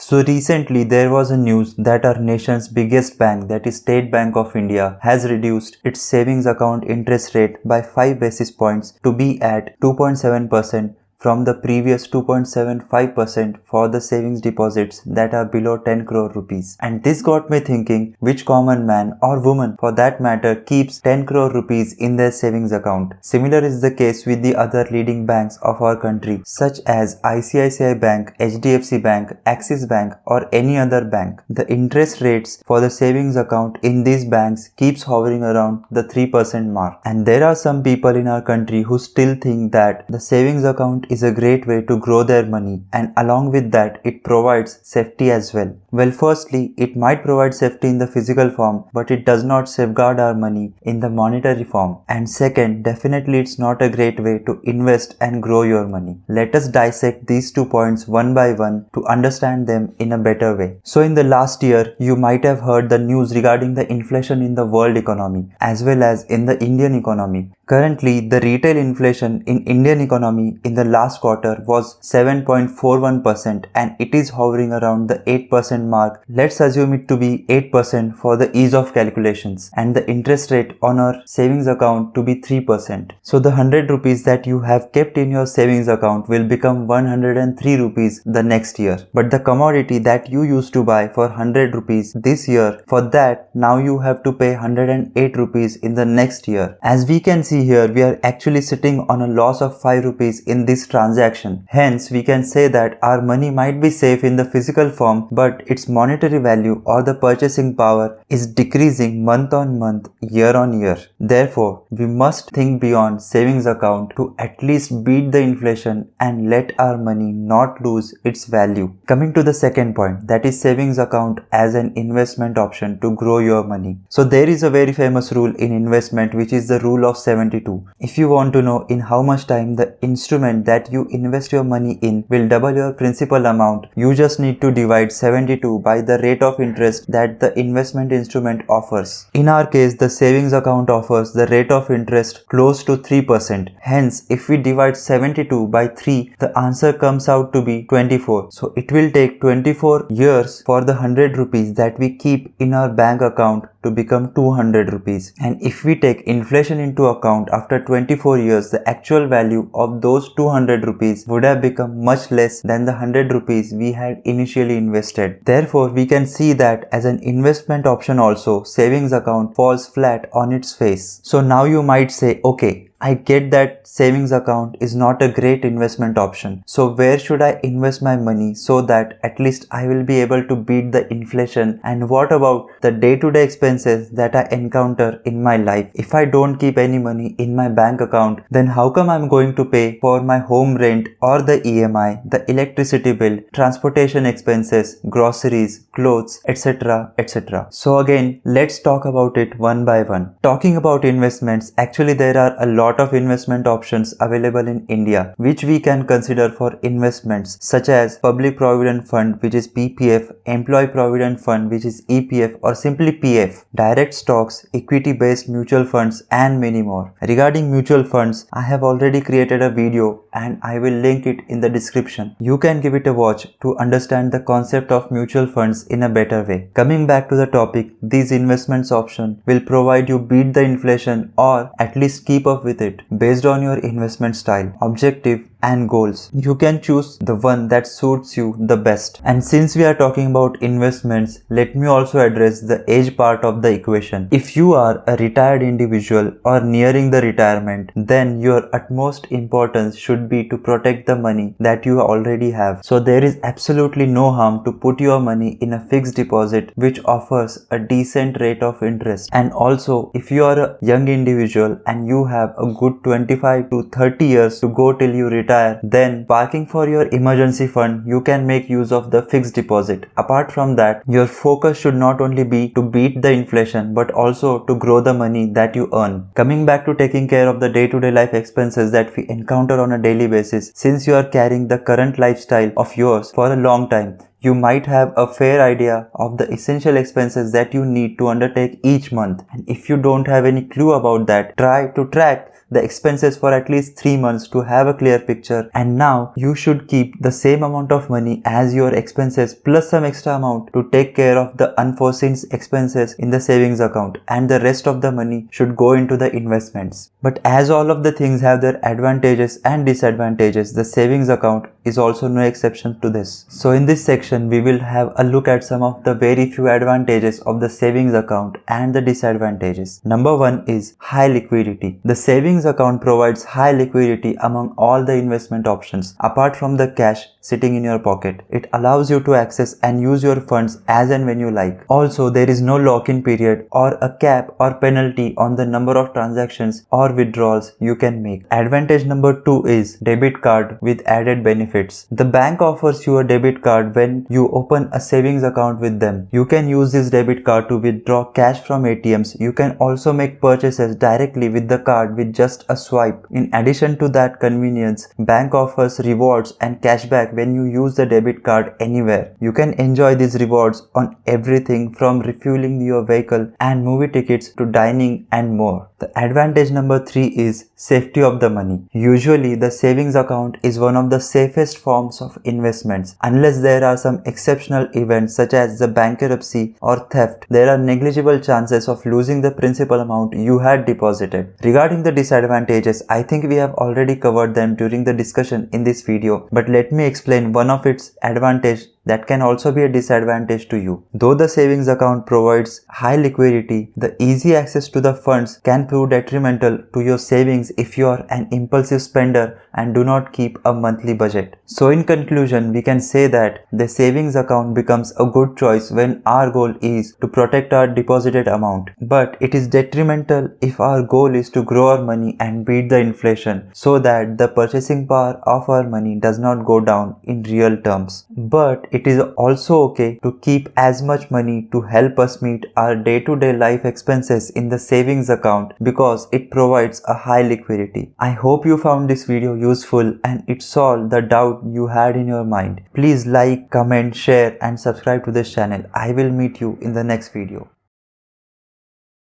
So recently there was a news that our nation's biggest bank, that is State Bank of India, has reduced its savings account interest rate by 5 basis points to be at 2.7% from the previous 2.75% for the savings deposits that are below 10 crore rupees. And this got me thinking, which common man or woman for that matter keeps 10 crore rupees in their savings account? Similar is the case with the other leading banks of our country such as ICICI Bank, HDFC Bank, Axis Bank or any other bank. The interest rates for the savings account in these banks keeps hovering around the 3% mark. And there are some people in our country who still think that the savings account is a great way to grow their money, and along with that it provides safety as well. Well, firstly, it might provide safety in the physical form, but it does not safeguard our money in the monetary form. And second, definitely it's not a great way to invest and grow your money. Let us dissect these 2 points one by one to understand them in a better way. So in the last year, you might have heard the news regarding the inflation in the world economy as well as in the Indian economy. Currently, the retail inflation in Indian economy in the last quarter was 7.41% and it is hovering around the 8% mark. Let's assume it to be 8% for the ease of calculations, and the interest rate on our savings account to be 3%. So the 100 rupees that you have kept in your savings account will become 103 rupees the next year. But the commodity that you used to buy for 100 rupees this year, for that now you have to pay 108 rupees in the next year. As we can see here, we are actually sitting on a loss of 5 rupees in this transaction. Hence, we can say that our money might be safe in the physical form, but its monetary value or the purchasing power is decreasing month on month, year on year. Therefore, we must think beyond savings account to at least beat the inflation and let our money not lose its value. Coming to the second point, that is savings account as an investment option to grow your money. So there is a very famous rule in investment, which is the rule of 72. If you want to know in how much time the instrument that you invest your money in will double your principal amount, you just need to divide 72 by the rate of interest that the investment instrument offers. In our case, the savings account offers the rate of interest close to 3%. Hence, if we divide 72 by 3, the answer comes out to be 24. So it will take 24 years for the 100 rupees that we keep in our bank account to become 200 rupees. And if we take inflation into account, after 24 years, the actual value of those 200 rupees would have become much less than the 100 rupees we had initially invested. Therefore, we can see that as an investment option also, savings account falls flat on its face. So now you might say, okay, I get that savings account is not a great investment option. So where should I invest my money so that at least I will be able to beat the inflation? And what about the day-to-day expenses that I encounter in my life? If I don't keep any money in my bank account, then how come I'm going to pay for my home rent or the EMI, the electricity bill, transportation expenses, groceries, clothes, etc., etc. So again, let's talk about it one by one. Talking about investments, actually there are a lot of investment options available in India which we can consider for investments, such as Public Provident Fund, which is PPF, Employee Provident Fund, which is EPF or simply PF, direct stocks, equity based mutual funds and many more. Regarding mutual funds, I have already created a video and I will link it in the description. You can give it a watch to understand the concept of mutual funds in a better way. Coming back to the topic, these investments option will provide you beat the inflation or at least keep up with it based on your investment style, objective and goals. You can choose the one that suits you the best. And since we are talking about investments, let me also address the age part of the equation. If you are a retired individual or nearing the retirement, then your utmost importance should be to protect the money that you already have. So there is absolutely no harm to put your money in a fixed deposit which offers a decent rate of interest. And also, if you are a young individual and you have a good 25 to 30 years to go till you retire, then parking for your emergency fund, you can make use of the fixed deposit. Apart from that, your focus should not only be to beat the inflation but also to grow the money that you earn. Coming back to taking care of the day-to-day life expenses that we encounter on a daily basis, since you are carrying the current lifestyle of yours for a long time, you might have a fair idea of the essential expenses that you need to undertake each month. And if you don't have any clue about that, try to track the expenses for at least 3 months to have a clear picture, and now you should keep the same amount of money as your expenses plus some extra amount to take care of the unforeseen expenses in the savings account, and the rest of the money should go into the investments. But as all of the things have their advantages and disadvantages, the savings account is also no exception to this. So in this section we will have a look at some of the very few advantages of the savings account and the disadvantages. Number 1 is high liquidity. The savings account provides high liquidity among all the investment options. Apart from the cash sitting in your pocket, it allows you to access and use your funds as and when you like. Also, there is no lock-in period or a cap or penalty on the number of transactions or withdrawals you can make. Advantage number 2 is debit card with added benefits. The bank offers you a debit card when you open a savings account with them. You can use this debit card to withdraw cash from ATMs. You can also make purchases directly with the card with just a swipe. In addition to that convenience, bank offers rewards and cashback when you use the debit card anywhere. You can enjoy these rewards on everything from refueling your vehicle and movie tickets to dining and more. The advantage number 3 is safety of the money. Usually the savings account is one of the safest forms of investments. Unless there are some exceptional events such as the bankruptcy or theft, there are negligible chances of losing the principal amount you had deposited. Regarding the disadvantages, I think we have already covered them during the discussion in this video, but let me explain one of its advantage that can also be a disadvantage to you. Though the savings account provides high liquidity, the easy access to the funds can prove detrimental to your savings if you are an impulsive spender and do not keep a monthly budget. So in conclusion, we can say that the savings account becomes a good choice when our goal is to protect our deposited amount, but it is detrimental if our goal is to grow our money and beat the inflation so that the purchasing power of our money does not go down in real terms. But it is also okay to keep as much money to help us meet our day-to-day life expenses in the savings account because it provides a high liquidity. I hope you found this video useful and it solved the doubt you had in your mind. Please like, comment, share and subscribe to this channel. I will meet you in the next video.